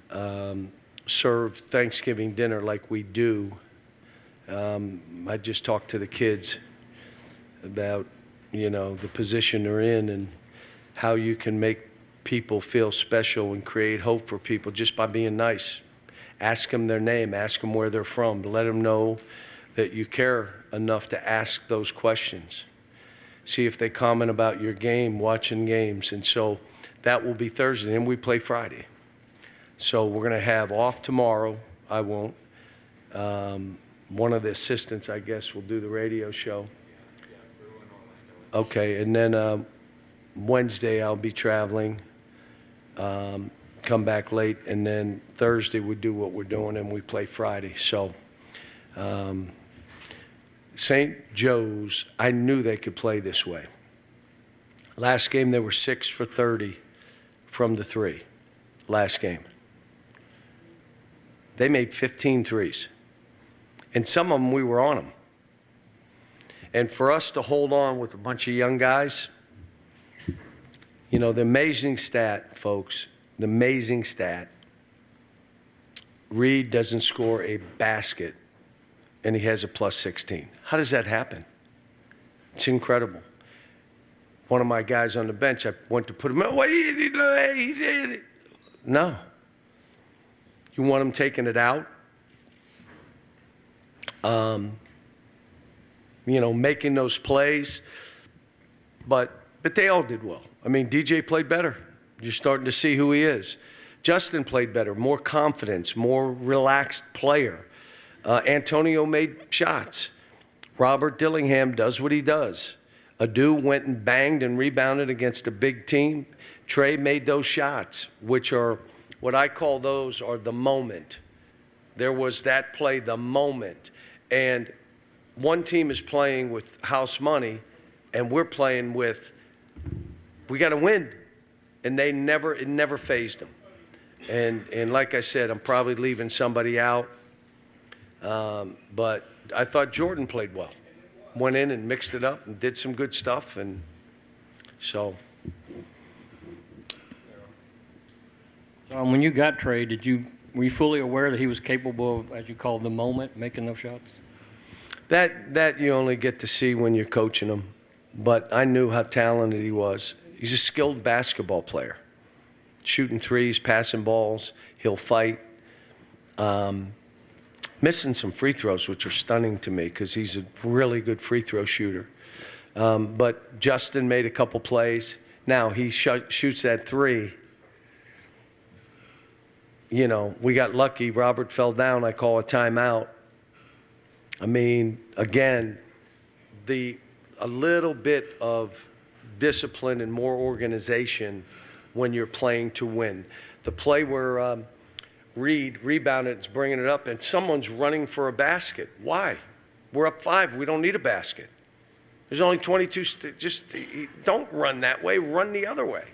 serve Thanksgiving dinner like we do. I just talked to the kids about, the position they're in and how you can make people feel special and create hope for people just by being nice. Ask them their name, ask them where they're from, let them know that you care enough to ask those questions. See if they comment about your game, watching games. And so that will be Thursday, and we play Friday. So we're going to have off tomorrow. I won't. One of the assistants, I guess, will do the radio show. Okay, and then Wednesday I'll be traveling, come back late, and then Thursday we do what we're doing and we play Friday. So St. Joe's, I knew they could play this way. Last game they were 6 for 30 from the three. Last game. They made 15 threes. And some of them we were on them. And for us to hold on with a bunch of young guys, the amazing stat, folks, the amazing stat, Reed doesn't score a basket and he has a plus 16. How does that happen? It's incredible. One of my guys on the bench, I went to put him in. What he's in it. No. You want him taking it out? Making those plays. But they all did well. I mean, DJ played better. You're starting to see who he is. Justin played better, more confidence, more relaxed player. Antonio made shots. Robert Dillingham does what he does. Adu went and banged and rebounded against a big team. Trey made those shots, which are what I call those are the moment. There was that play, the moment. And one team is playing with house money, and we're playing with, we got to win. And it never fazed them. And like I said, I'm probably leaving somebody out. But I thought Jordan played well. Went in and mixed it up and did some good stuff. And so. When you got Trey, were you fully aware that he was capable of, as you call the moment, making those shots? That you only get to see when you're coaching him. But I knew how talented he was. He's a skilled basketball player. Shooting threes, passing balls, he'll fight. Missing some free throws, which are stunning to me because he's a really good free throw shooter. But Justin made a couple plays. Now he shoots that three. We got lucky. Robert fell down. I call a timeout. I mean, again, a little bit of discipline and more organization when you're playing to win. The play where Reed rebounded, is bringing it up, and someone's running for a basket. Why? We're up 5. We don't need a basket. There's only 22. Just don't run that way. Run the other way.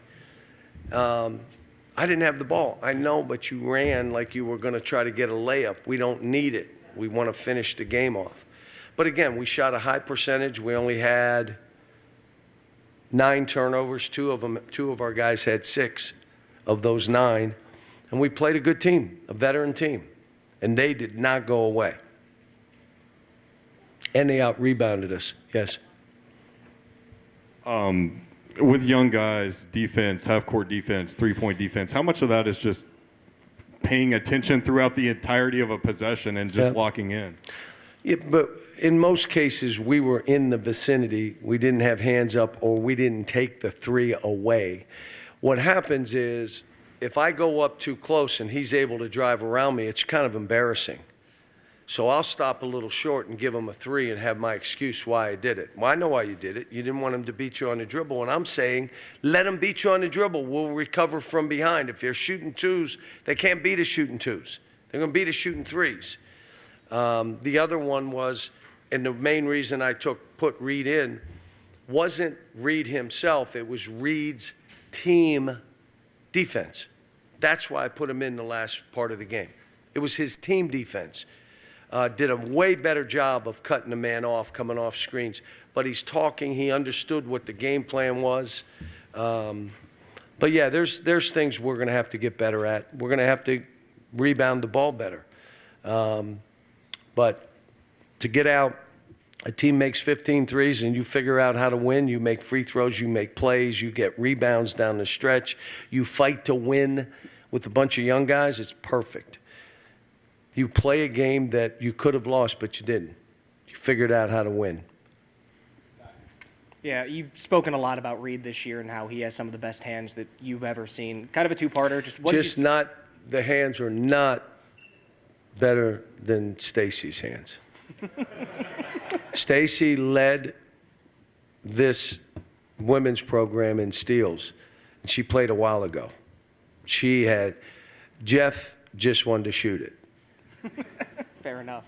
I didn't have the ball. I know, but you ran like you were going to try to get a layup. We don't need it. We want to finish the game off. But again, we shot a high percentage. We only had 9 turnovers. 2 of our guys had 6 of those 9. And we played a good team, a veteran team. And they did not go away. And they out-rebounded us. Yes. With young guys, defense, half-court defense, three-point defense, how much of that is just paying attention throughout the entirety of a possession and just locking in? Yeah, but in most cases, we were in the vicinity. We didn't have hands up or we didn't take the 3 away. What happens is if I go up too close and he's able to drive around me, it's kind of embarrassing. So I'll stop a little short and give him a 3 and have my excuse why I did it. Well, I know why you did it. You didn't want him to beat you on the dribble. And I'm saying, let him beat you on the dribble. We'll recover from behind. If they're shooting 2s, they can't beat us shooting 2s. They're going to beat us shooting 3s. The other one was, and the main reason I put Reed in wasn't Reed himself. It was Reed's team defense. That's why I put him in the last part of the game. It was his team defense. Did a way better job of cutting the man off, coming off screens. But he's talking. He understood what the game plan was. But yeah, there's things we're going to have to get better at. We're going to have to rebound the ball better. But to get out, a team makes 15 threes and you figure out how to win. You make free throws, you make plays, you get rebounds down the stretch. You fight to win with a bunch of young guys. It's perfect. You play a game that you could have lost, but you didn't. You figured out how to win. Yeah, you've spoken a lot about Reed this year and how he has some of the best hands that you've ever seen. Kind of a two-parter. The hands are not better than Stacy's hands. Stacy led this women's program in steals, and she played a while ago. Jeff just wanted to shoot it. Fair enough.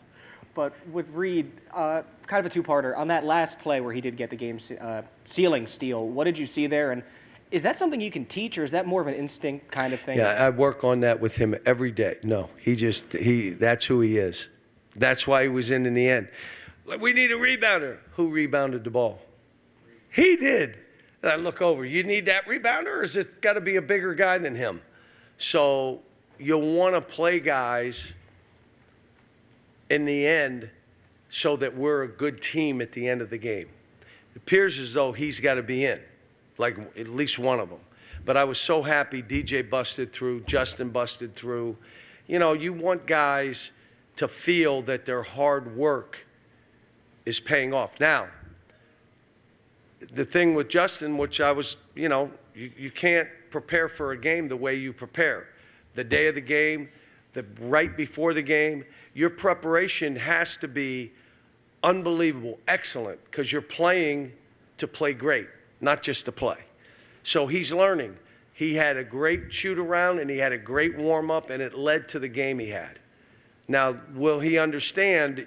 But with Reed, kind of a two-parter. On that last play where he did get the game sealing steal, what did you see there? And is that something you can teach, or is that more of an instinct kind of thing? Yeah, I work on that with him every day. No, that's who he is. That's why he was in the end. We need a rebounder. Who rebounded the ball? He did. And I look over, you need that rebounder, or is it got to be a bigger guy than him? So you'll want to play guys in the end so that we're a good team at the end of the game. It appears as though he's got to be in, like at least one of them. But I was so happy DJ busted through, Justin busted through. You know, you want guys to feel that their hard work is paying off. Now, the thing with Justin, which I was, you can't prepare for a game the way you prepare. The day of the game, right before the game, your preparation has to be unbelievable, excellent, because you're playing to play great, not just to play. So he's learning. He had a great shoot around and he had a great warm up, and it led to the game he had. Now, will he understand?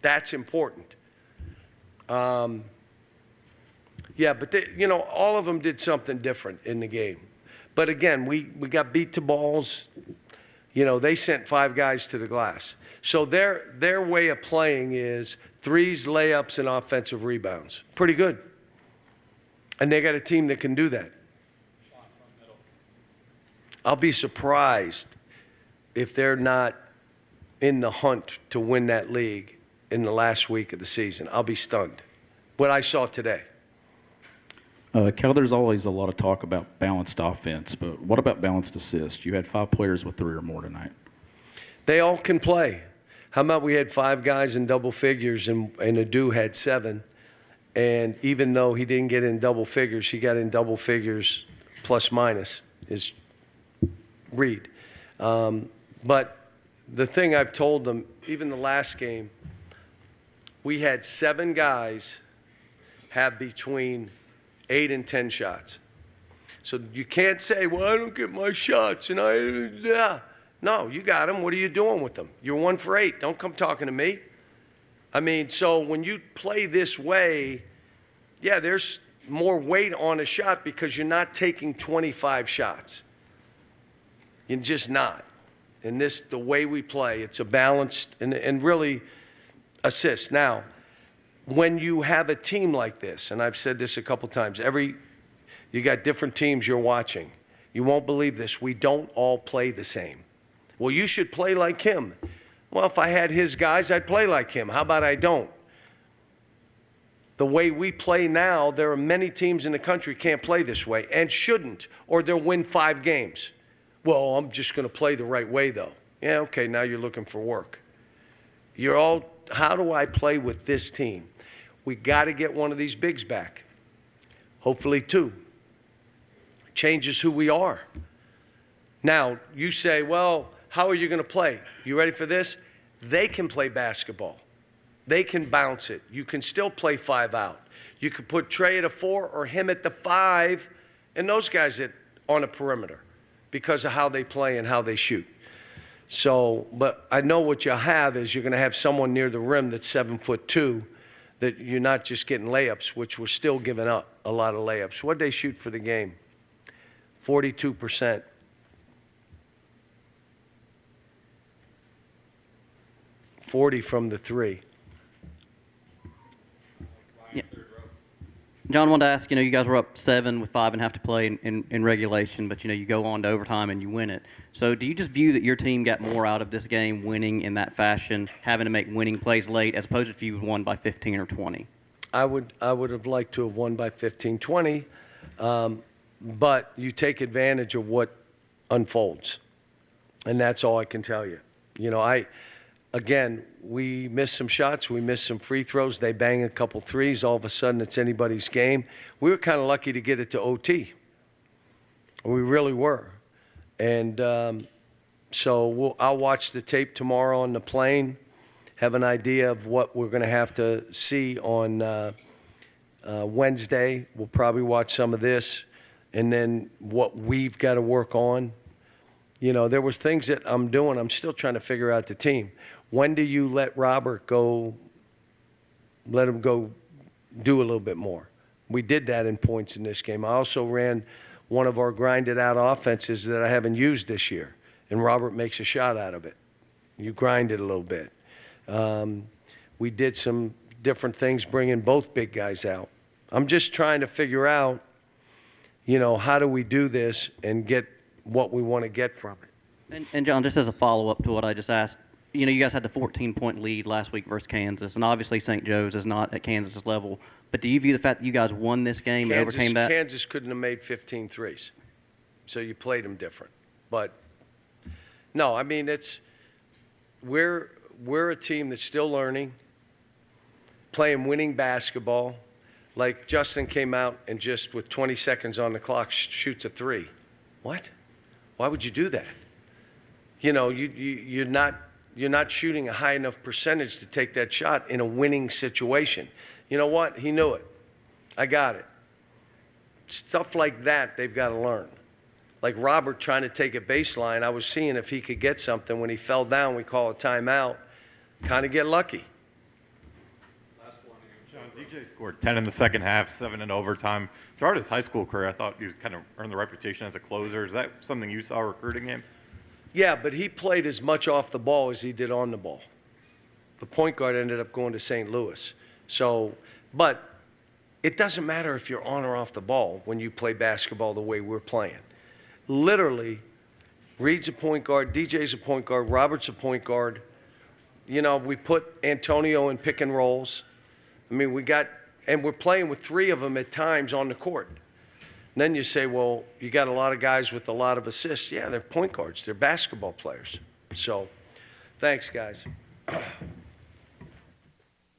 That's important. Yeah, but all of them did something different in the game. But again, we got beat to balls. They sent 5 guys to the glass. So their way of playing is threes, layups, and offensive rebounds. Pretty good. And they got a team that can do that. I'll be surprised if they're not in the hunt to win that league in the last week of the season. I'll be stunned. What I saw today. Cal, there's always a lot of talk about balanced offense, but what about balanced assists? You had 5 players with 3 or more tonight. They all can play. How about we had 5 guys in double figures and Adu had 7. And even though he didn't get in double figures, he got in double figures plus minus is Reed. But the thing I've told them, even the last game, we had 7 guys have between 8 and 10 shots. So you can't say, well, I don't get my shots. No, you got them. What are you doing with them? You're 1 for 8. Don't come talking to me. So when you play this way, yeah, there's more weight on a shot because you're not taking 25 shots. You're just not. And the way we play, it's a balanced and really assist. Now, when you have a team like this, and I've said this a couple times, you got different teams you're watching. You won't believe this. We don't all play the same. Well, you should play like him. Well, if I had his guys, I'd play like him. How about I don't? The way we play now, there are many teams in the country can't play this way and shouldn't, or they'll win 5 games. Well, I'm just going to play the right way, though. Yeah, okay, now you're looking for work. How do I play with this team? We got to get one of these bigs back. Hopefully 2. Changes who we are. Now, you say, well, how are you going to play? You ready for this? They can play basketball. They can bounce it. You can still play 5 out. You could put Trey at a 4 or him at the 5 and those guys on a perimeter because of how they play and how they shoot. So, but I know what you'll have is you're going to have someone near the rim that's 7'2", that you're not just getting layups, which we're still giving up a lot of layups. What'd they shoot for the game? 42%. .40 from the 3. Yeah. John, I wanted to ask, you guys were up 7 with 5.5 to play in regulation, but, you go on to overtime and you win it. So do you just view that your team got more out of this game winning in that fashion, having to make winning plays late, as opposed to if you won by 15 or 20? I would have liked to have won by 15, 20, but you take advantage of what unfolds, and that's all I can tell you. Again, we missed some shots, we missed some free throws, they bang a couple threes, all of a sudden it's anybody's game. We were kind of lucky to get it to OT. We really were. And I'll watch the tape tomorrow on the plane, have an idea of what we're going to have to see on Wednesday. We'll probably watch some of this, and then what we've got to work on. There was things that I'm doing. I'm still trying to figure out the team. When do you let Robert go, let him go do a little bit more? We did that in points in this game. I also ran one of our grinded out offenses that I haven't used this year, and Robert makes a shot out of it. You grind it a little bit. We did some different things, bringing both big guys out. I'm just trying to figure out, how do we do this and get what we want to get from it. And John, just as a follow-up to what I just asked, you guys had the 14-point lead last week versus Kansas, and obviously St. Joe's is not at Kansas' level. But do you view the fact that you guys won this game and overcame that? Kansas couldn't have made 15 threes, so you played them different. But, no, I mean, we're a team that's still learning, playing winning basketball. Like Justin came out and just with 20 seconds on the clock shoots a three. What? Why would you do that? You're not shooting a high enough percentage to take that shot in a winning situation. You know what? He knew it. I got it. Stuff like that, they've got to learn. Like Robert trying to take a baseline, I was seeing if he could get something. When he fell down, we call a timeout. Kind of get lucky. John, DJ scored 10 in the second half, 7 in overtime. Throughout his high school career, I thought you kind of earned the reputation as a closer. Is that something you saw recruiting him? Yeah, but he played as much off the ball as he did on the ball. The point guard ended up going to St. Louis. But it doesn't matter if you're on or off the ball when you play basketball the way we're playing. Literally, Reed's a point guard, DJ's a point guard, Robert's a point guard. We put Antonio in pick and rolls. I mean, we're playing with 3 of them at times on the court. And then you say, well, you got a lot of guys with a lot of assists. Yeah, they're point guards. They're basketball players. So, thanks, guys.